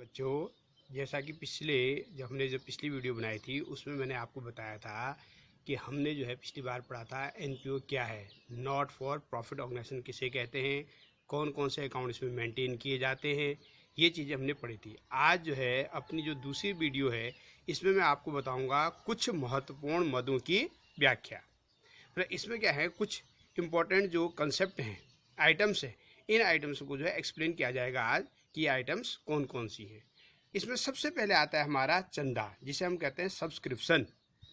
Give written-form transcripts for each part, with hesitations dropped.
बच्चों, जैसा कि जो पिछली वीडियो बनाई थी उसमें मैंने आपको बताया था कि हमने जो है पिछली बार पढ़ा था एनपीओ क्या है, नॉट फॉर प्रॉफिट ऑर्गेनाइजेशन किसे कहते हैं, कौन कौन से अकाउंट इसमें मेंटेन किए जाते हैं, ये चीज़ें हमने पढ़ी थी। आज जो है अपनी जो दूसरी वीडियो है इसमें मैं आपको बताऊंगा कुछ महत्वपूर्ण मदों की व्याख्या। मतलब इसमें क्या है, कुछ इम्पोर्टेंट जो कंसेप्ट हैं, आइटम्स हैं, इन आइटम्स को जो है एक्सप्लेन किया जाएगा आज कि ये आइटम्स कौन कौन सी हैं। इसमें सबसे पहले आता है हमारा चंदा, जिसे हम कहते हैं सब्सक्रिप्शन।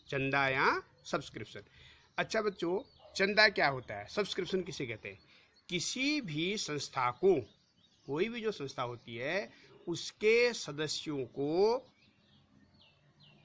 चंदा या सब्सक्रिप्शन। अच्छा बच्चों, चंदा क्या होता है, सब्सक्रिप्शन किसे कहते हैं? किसी भी संस्था को, कोई भी जो संस्था होती है उसके सदस्यों को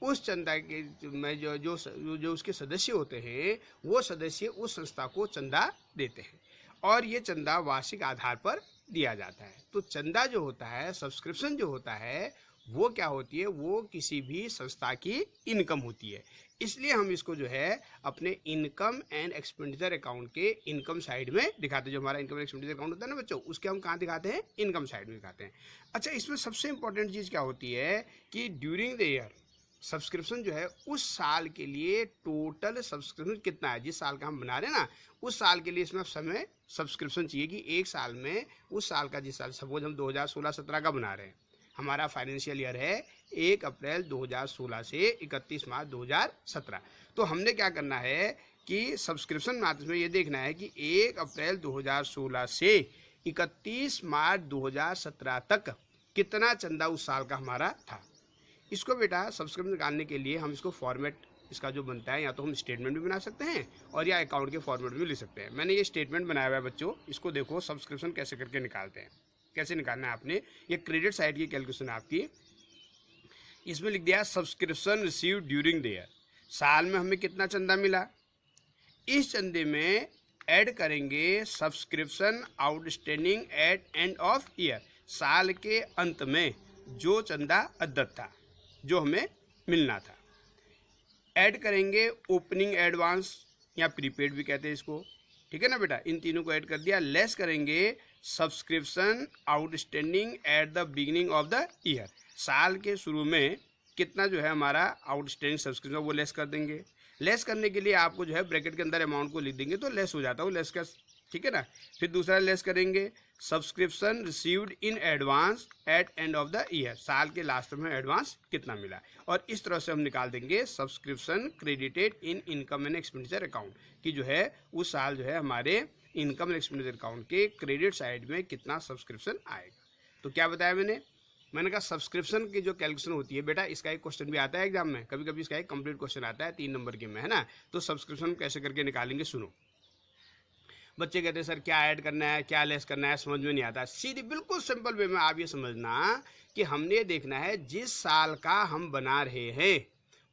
उस चंदा के में जो जो जो उसके सदस्य होते हैं वो सदस्य उस संस्था को चंदा देते हैं और ये चंदा वार्षिक आधार पर दिया जाता है। तो चंदा जो होता है, सब्सक्रिप्शन जो होता है, वो क्या होती है, वो किसी भी संस्था की इनकम होती है। इसलिए हम इसको जो है अपने इनकम एंड एक्सपेंडिचर अकाउंट के इनकम साइड में दिखाते हैं। जो हमारा इनकम एंड एक्सपेंडिचर अकाउंट होता है ना बच्चों, उसके हम कहाँ दिखाते हैं? इनकम साइड में दिखाते हैं। अच्छा, इसमें सबसे इंपॉर्टेंट चीज़ क्या होती है कि ड्यूरिंग द ईयर सब्सक्रिप्शन जो है उस साल के लिए टोटल सब्सक्रिप्शन कितना है, जिस साल का हम बना रहे हैं ना उस साल के लिए इसमें समय सब्सक्रिप्शन चाहिए कि एक साल में उस साल का, जिस साल सपोज हम 2016-17 का बना रहे हैं, हमारा फाइनेंशियल ईयर है 1 अप्रैल 2016 से 31 मार्च 2017। तो हमने क्या करना है कि सब्सक्रिप्शन मैथ में ये देखना है कि 1 अप्रैल 2016 से 31 मार्च 2017 तक कितना चंदा उस साल का हमारा था। इसको बेटा सब्सक्रिप्शन निकालने के लिए हम इसको फॉर्मेट, इसका जो बनता है, या तो हम स्टेटमेंट भी बना सकते हैं और या अकाउंट के फॉर्मेट भी ले सकते हैं। मैंने ये स्टेटमेंट बनाया हुआ है बच्चों, इसको देखो सब्सक्रिप्शन कैसे करके निकालते हैं। कैसे निकालना है आपने, ये क्रेडिट साइड की कैलकुलेशन आपकी। इसमें लिख दिया subscription receive during the year, साल में हमें कितना चंदा मिला, इस चंदे में ऐड करेंगे subscription outstanding at end of year, साल के अंत में जो चंदा अद्यत था, जो हमें मिलना था। ऐड करेंगे ओपनिंग एडवांस या प्रीपेड भी कहते हैं इसको, ठीक है ना बेटा, इन तीनों को ऐड कर दिया। लेस करेंगे subscription outstanding at the beginning of the year, साल के शुरू में कितना जो है हमारा आउटस्टैंडिंग सब्सक्रिप्शन वो लेस कर देंगे। लेस करने के लिए आपको जो है ब्रैकेट के अंदर अमाउंट को लिख देंगे तो लेस हो जाता है वो, लेस का, ठीक है ना। फिर दूसरा लेस करेंगे subscription received in advance at end of the year, साल के लास्ट में एडवांस कितना मिला, और इस तरह से हम निकाल देंगे subscription credited in income and expenditure account कि जो है उस साल जो है हमारे इनकम एंड एक्सपेंडिचर अकाउंट के क्रेडिट साइड में कितना सब्सक्रिप्शन आएगा। तो क्या बताया मैंने कहा सब्सक्रिप्शन की जो कैलकुलेशन होती है बेटा, इसका एक क्वेश्चन भी आता है एग्जाम में, कभी कभी इसका एक कंप्लीट क्वेश्चन आता है 3 नंबर के में, है ना। तो सब्सक्रिप्शन कैसे करके निकालेंगे सुनो। बच्चे कहते हैं सर क्या ऐड करना है, क्या लेस करना है, समझ में नहीं आता। सीधी बिल्कुल सिंपल वे में आप ये समझना कि हमने देखना है जिस साल का हम बना रहे हैं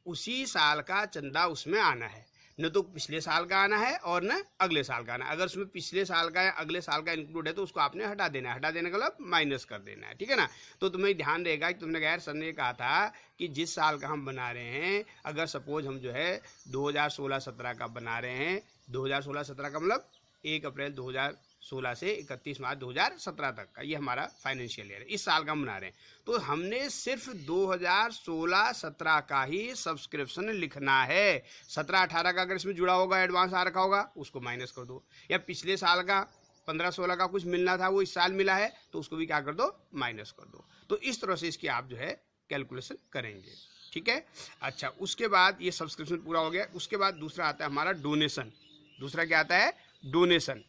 उसी साल का चंदा उसमें आना है, न तो पिछले साल का आना है और न अगले साल का आना है। अगर उसमें पिछले साल का या अगले साल का इंक्लूड है तो उसको आपने हटा देना है, हटा देने का मतलब माइनस कर देना है, ठीक है ना। तो तुम्हें ध्यान रहेगा कि तुमने यार सर ने कहा था कि जिस साल का हम बना रहे हैं, अगर सपोज हम जो है 2016-17 का बना रहे हैं, 2016-17 का मतलब 1 अप्रैल 2016 से 31 मार्च 2017 तक का ये हमारा फाइनेंशियल ईयर है, इस साल का हम बना रहे हैं, तो हमने सिर्फ 2016-17 का ही सब्सक्रिप्शन लिखना है। 17-18 का अगर इसमें जुड़ा होगा, एडवांस आ रखा होगा, उसको माइनस कर दो, या पिछले साल का 15-16 का कुछ मिलना था वो इस साल मिला है तो उसको भी क्या कर दो, माइनस कर दो। तो इस तरह से इसकी आप जो है कैलकुलेशन करेंगे, ठीक है। अच्छा, उसके बाद ये सब्सक्रिप्शन पूरा हो गया। उसके बाद दूसरा आता है हमारा डोनेशन। दूसरा क्या आता है? डोनेशन।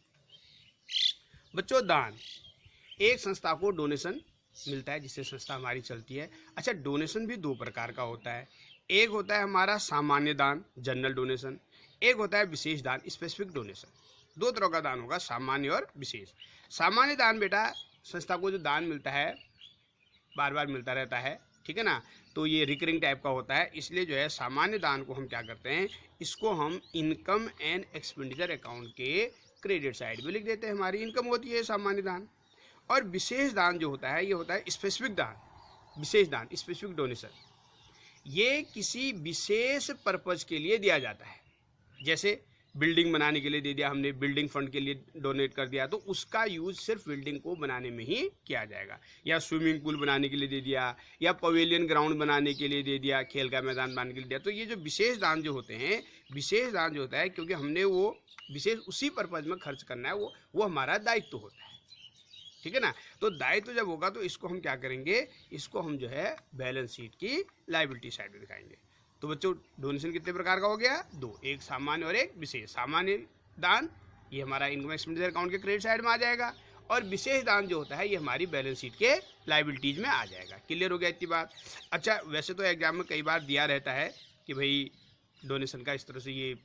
बच्चों दान, एक संस्था को डोनेशन मिलता है जिससे संस्था हमारी चलती है। अच्छा, डोनेशन भी 2 प्रकार का होता है, एक होता है हमारा सामान्य दान, जनरल डोनेशन, एक होता है विशेष दान, स्पेसिफिक डोनेशन। 2 तरह का दान होगा, सामान्य और विशेष। सामान्य दान बेटा, संस्था को जो दान मिलता है बार बार मिलता रहता है, ठीक है ना, तो ये रिकरिंग टाइप का होता है, इसलिए जो है सामान्य दान को हम क्या करते हैं, इसको हम इनकम एंड एक्सपेंडिचर अकाउंट के क्रेडिट साइड में लिख देते हैं, हमारी इनकम होती है सामान्य दान। और विशेष दान जो होता है ये होता है स्पेसिफिक दान, विशेष दान, स्पेसिफिक डोनेशन। ये किसी विशेष पर्पज के लिए दिया जाता है, जैसे बिल्डिंग बनाने के लिए दे दिया हमने, बिल्डिंग फंड के लिए डोनेट कर दिया, तो उसका यूज सिर्फ बिल्डिंग को बनाने में ही किया जाएगा। या स्विमिंग पूल बनाने के लिए दे दिया, या पवेलियन ग्राउंड बनाने के लिए दे दिया, खेल का मैदान बनाने के लिए दिया। तो ये जो विशेष दान जो होते हैं, विशेष दान जो होता है क्योंकि हमने वो विशेष उसी पर्पज में खर्च करना है, वो हमारा दायित्व होता है, ठीक है ना। तो दायित्व जब होगा तो इसको हम क्या करेंगे, इसको हम जो है बैलेंस शीट की लायबिलिटी साइड में दिखाएंगे। तो बच्चों डोनेशन कितने प्रकार का हो गया, दो, एक सामान्य और एक विशेष। सामान्य दान ये हमारा इनकम एक्सपेंडिचर अकाउंट के क्रेडिट साइड में आ जाएगा, और विशेष दान जो होता है ये हमारी बैलेंस शीट के लायबिलिटीज में आ जाएगा। क्लियर हो गया इतनी बात। अच्छा, वैसे तो एग्जाम में कई बार दिया रहता है कि भाई डोनेशन का इस तरह से ये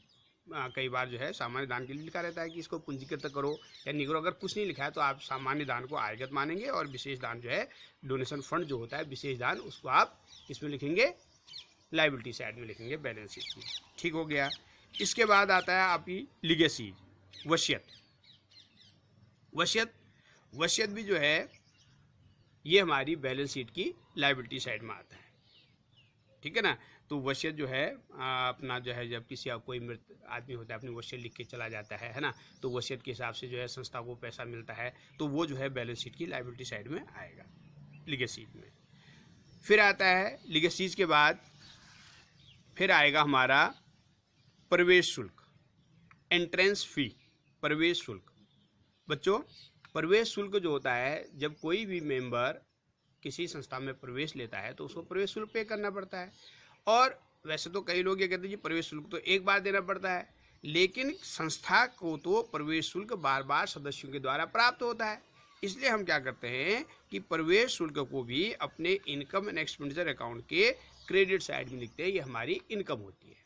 कई बार जो है सामान्य दान के लिए लिखा रहता है कि इसको पूंजीकृत करो या नहीं करो। अगर कुछ नहीं लिखा है तो आप सामान्य दान को आयगत मानेंगे, और विशेष दान जो है डोनेशन फंड जो होता है विशेष दान, उसको आप इसमें लिखेंगे लायबिलिटी साइड में लिखेंगे बैलेंस शीट में। ठीक हो गया। इसके बाद आता है आपकी लीगेसी, वसीयत। वसीयत भी जो है ये हमारी बैलेंस शीट की लायबिलिटी साइड में आता है, ठीक है ना। तो वसीयत जो है अपना जो है जब किसी कोई मृत आदमी होता है अपनी वसीयत लिख के चला जाता है ना, तो वसीयत के हिसाब से जो है संस्था को पैसा मिलता है, तो वो जो है बैलेंस शीट की लायबिलिटी साइड में आएगा, लीगेसी में। फिर आता है लीगेसीज के बाद फिर आएगा हमारा प्रवेश शुल्क, एंट्रेंस फी, प्रवेश शुल्क। बच्चों प्रवेश शुल्क जो होता है, जब कोई भी मेंबर किसी संस्था में प्रवेश लेता है तो उसको प्रवेश शुल्क पे करना पड़ता है। और वैसे तो कई लोग ये कहते हैं कि प्रवेश शुल्क तो एक बार देना पड़ता है, लेकिन संस्था को तो प्रवेश शुल्क बार बार सदस्यों के द्वारा प्राप्त होता है। इसलिए हम क्या करते हैं कि प्रवेश शुल्क को भी अपने इनकम एंड एक्सपेंडिचर अकाउंट के क्रेडिट साइड में लिखते हैं, ये हमारी इनकम होती है,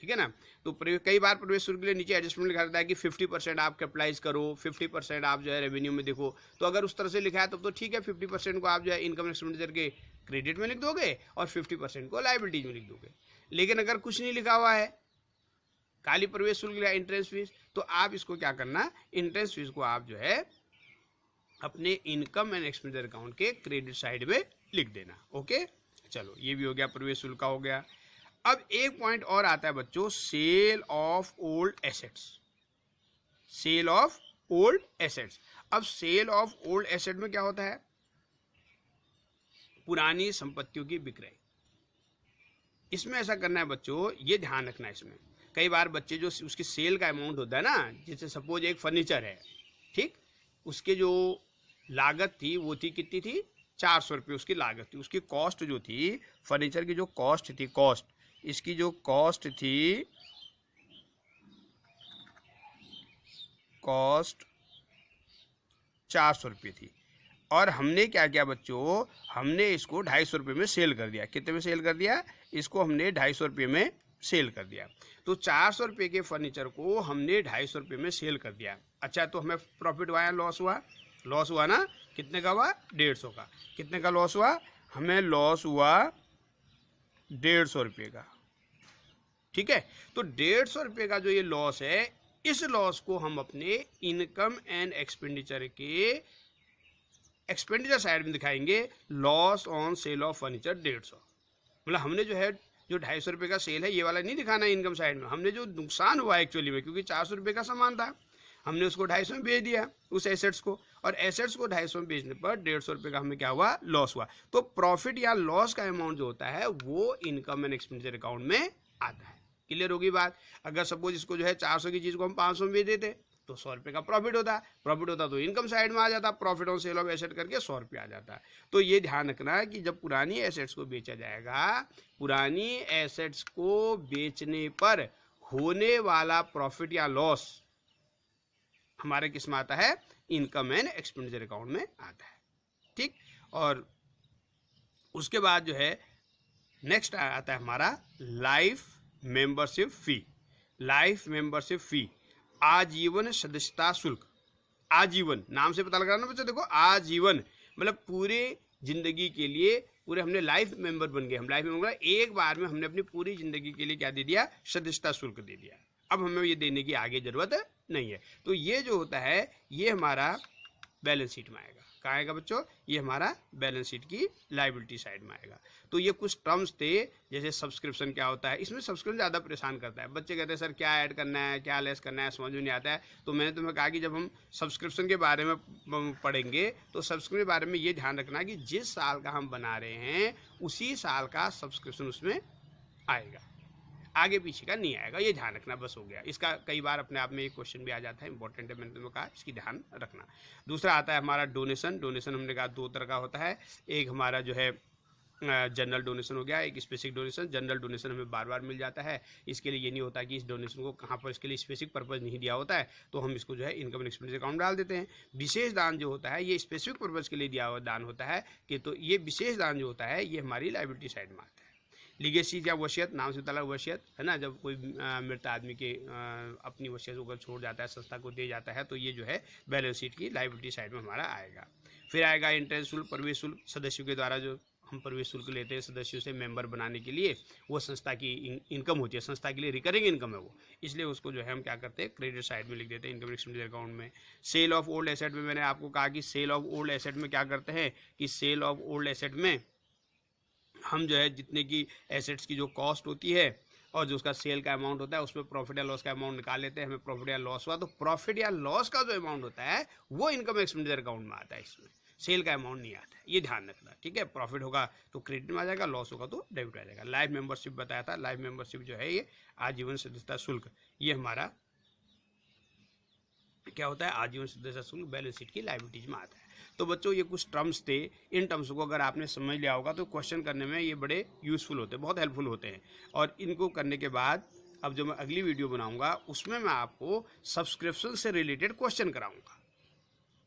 ठीक है ना। तो कई बार प्रवेश शुल्क के लिए नीचे एडजस्टमेंट लिखा रहता है कि 50% आप कैपिटलाइज करो, 50% आप जो है रेवेन्यू में देखो। तो अगर उस तरह से लिखा है तब तो ठीक है, 50% को आप जो है इनकम एक्सपेंडिचर के क्रेडिट में लिख दोगे और 50% को लायबिलिटीज में लिख दोगे। लेकिन अगर कुछ नहीं लिखा हुआ है, खाली प्रवेश शुल्क लिखा इंट्रेंस फीस, तो आप इसको क्या करना, इंट्रेंस फीस को आप जो है अपने इनकम एंड एक्सपेंडिचर अकाउंट के क्रेडिट साइड में लिख देना। ओके, चलो ये भी हो गया, प्रवेश शुल्क का हो गया। अब एक पॉइंट और आता है बच्चों, sale of old assets. Sale of old assets. अब सेल ऑफ ओल्ड एसेट में क्या होता है, पुरानी संपत्तियों की बिक्री। इसमें ऐसा करना है बच्चों, ये ध्यान रखना है। इसमें कई बार बच्चे जो उसकी सेल का अमाउंट होता है ना, जैसे सपोज एक फर्नीचर है, ठीक, उसके जो लागत थी वो थी कितनी थी, 400 रुपये उसकी लागत थी। उसकी कॉस्ट जो थी, फर्नीचर की जो कॉस्ट थी, कॉस्ट, इसकी जो कॉस्ट थी, कॉस्ट 400 रुपये थी। और हमने क्या किया बच्चों, हमने इसको 250 रुपये में सेल कर दिया। कितने में सेल कर दिया, इसको हमने 250 रुपये में सेल कर दिया। तो 400 रुपये के फर्नीचर को हमने 250 रुपये में सेल कर दिया। अच्छा, तो हमें प्रॉफिट हुआ या लॉस हुआ, लॉस हुआ ना। कितने का हुआ, 150 का। कितने का लॉस हुआ, हमें लॉस हुआ 150 रुपये का, ठीक है। तो 150 रुपये का जो ये लॉस है, इस लॉस को हम अपने इनकम एंड एक्सपेंडिचर के एक्सपेंडिचर साइड में दिखाएंगे, loss on sale of furniture 150। मतलब हमने जो है जो 250 रुपये का सेल है ये वाला नहीं दिखाना है इनकम साइड में, हमने जो नुकसान हुआ एक्चुअली में, क्योंकि 400 रुपये का सामान था, हमने उसको 250 में बेच दिया उस एसेट्स को, और एसेट्स को 250 में बेचने पर 150 रुपये का हमें क्या हुआ, लॉस हुआ। तो प्रॉफिट या लॉस का अमाउंट जो होता है वो इनकम एंड एक्सपेंडिचर अकाउंट में आता है। क्लियर होगी बात। अगर सपोज इसको जो है 400 की चीज़ को हम 500 में बेच देते तो 100 रुपये का प्रॉफिट होता, तो इनकम साइड में आ जाता, profit on sale of asset करके 100 रुपये आ जाता। तो ये ध्यान रखना है कि जब पुरानी एसेट्स को बेचा जाएगा, पुरानी एसेट्स को बेचने पर होने वाला प्रॉफिट या लॉस हमारे किस में आता है, इनकम एंड एक्सपेंडिचर अकाउंट में आता है, ठीक। और उसके बाद जो है नेक्स्ट आता है हमारा life membership fee. Life membership fee, आजीवन सदस्यता शुल्क। आजीवन, नाम से पता लग रहा है ना बच्चों, देखो आजीवन मतलब पूरे जिंदगी के लिए, पूरे हमने लाइफ मेंबर बन गए, हम लाइफ मेंबर, एक बार में हमने अपनी पूरी जिंदगी के लिए क्या दे दिया, सदस्यता शुल्क दे दिया। अब हमें ये देने की आगे जरूरत नहीं है। तो ये जो होता है ये हमारा बैलेंस शीट में आएगा। कहाँ आएगा बच्चों, ये हमारा बैलेंस शीट की लायबिलिटी साइड में आएगा। तो ये कुछ टर्म्स थे, जैसे सब्सक्रिप्शन क्या होता है, इसमें सब्सक्रिप्शन ज़्यादा परेशान करता है। बच्चे कहते हैं सर क्या ऐड करना है, क्या लेस करना है, समझ में नहीं आता है। तो मैंने तुम्हें कहा कि जब हम सब्सक्रिप्शन के बारे में पढ़ेंगे तो सब्सक्रिप्शन के बारे में ये ध्यान रखना कि जिस साल का हम बना रहे हैं उसी साल का सब्सक्रिप्शन उसमें आएगा, आगे पीछे का नहीं आएगा, ये ध्यान रखना, बस हो गया। इसका कई बार अपने आप में एक क्वेश्चन भी आ जाता है, इंपॉर्टेंट है, मैंने तुम्हें कहा इसकी ध्यान रखना। दूसरा आता है हमारा डोनेशन। डोनेशन हमने कहा दो तरह का होता है, एक हमारा जो है जनरल डोनेशन हो गया, एक स्पेसिफिक डोनेशन। जनरल डोनेशन हमें बार बार मिल जाता है, इसके लिए ये नहीं होता कि इस डोनेशन को कहाँ पर, इसके लिए स्पेसिफिक पर्पज़ नहीं दिया होता है तो हम इसको जो है इनकम एंड एक्सपेंडिचर अकाउंट डाल देते हैं। विशेष दान जो होता है ये स्पेसिफिक पर्पज़ के लिए दिया हुआ दान होता है कि, तो ये विशेष दान जो होता है ये हमारी लायबिलिटी साइड में आता है। लीगेसी या वसीयत, नाम से पता लगा वसीयत है ना, जब कोई मृत आदमी के अपनी वसीयत को छोड़ जाता है, संस्था को दे जाता है, तो ये जो है बैलेंस शीट की लायबिलिटी साइड में हमारा आएगा। फिर आएगा एंट्रेंस शुल्क, प्रवेश शुल्क। सदस्यों के द्वारा जो हम प्रवेश शुल्क लेते हैं सदस्यों से मेंबर बनाने के लिए, वो संस्था की इनकम होती है, संस्था के लिए रिकरिंग इनकम है वो, इसलिए उसको जो है हम क्या करते हैं क्रेडिट साइड में लिख देते हैं, इनकम एक्सपेंडिचर अकाउंट में। सेल ऑफ ओल्ड एसेट में मैंने आपको कहा कि सेल ऑफ ओल्ड एसेट में क्या करते हैं कि सेल ऑफ ओल्ड एसेट में हम जो है जितने की एसेट्स की जो कॉस्ट होती है और जो उसका सेल का अमाउंट होता है उसमें प्रॉफिट या लॉस का अमाउंट निकाल लेते हैं। हमें प्रॉफिट या लॉस हुआ तो प्रॉफिट या लॉस का जो अमाउंट होता है वो इनकम एक्सपेंडिचर अकाउंट में आता है, इसमें सेल का अमाउंट नहीं आता है, ये ध्यान रखना, ठीक है। प्रॉफिट होगा तो क्रेडिट में आ जाएगा, लॉस होगा तो डेबिट में आ जाएगा। लाइफ मेंबरशिप बताया था, लाइफ मेंबरशिप जो है ये आजीवन सदस्यता शुल्क, ये हमारा क्या होता है आजीवन सदस्यता शुल्क बैलेंस शीट की लायबिलिटीज में आता है। तो बच्चों ये कुछ टर्म्स थे, इन टर्म्स को अगर आपने समझ लिया होगा तो क्वेश्चन करने में ये बड़े यूजफुल होते हैं, बहुत हेल्पफुल होते हैं। और इनको करने के बाद अब जो मैं अगली वीडियो बनाऊंगा उसमें मैं आपको सब्सक्रिप्शन से रिलेटेड क्वेश्चन कराऊंगा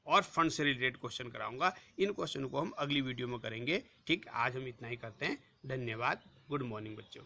और फंड से रिलेटेड क्वेश्चन कराऊंगा। इन क्वेश्चन को हम अगली वीडियो में करेंगे, ठीक। आज हम इतना ही करते हैं, धन्यवाद, गुड मॉर्निंग बच्चों।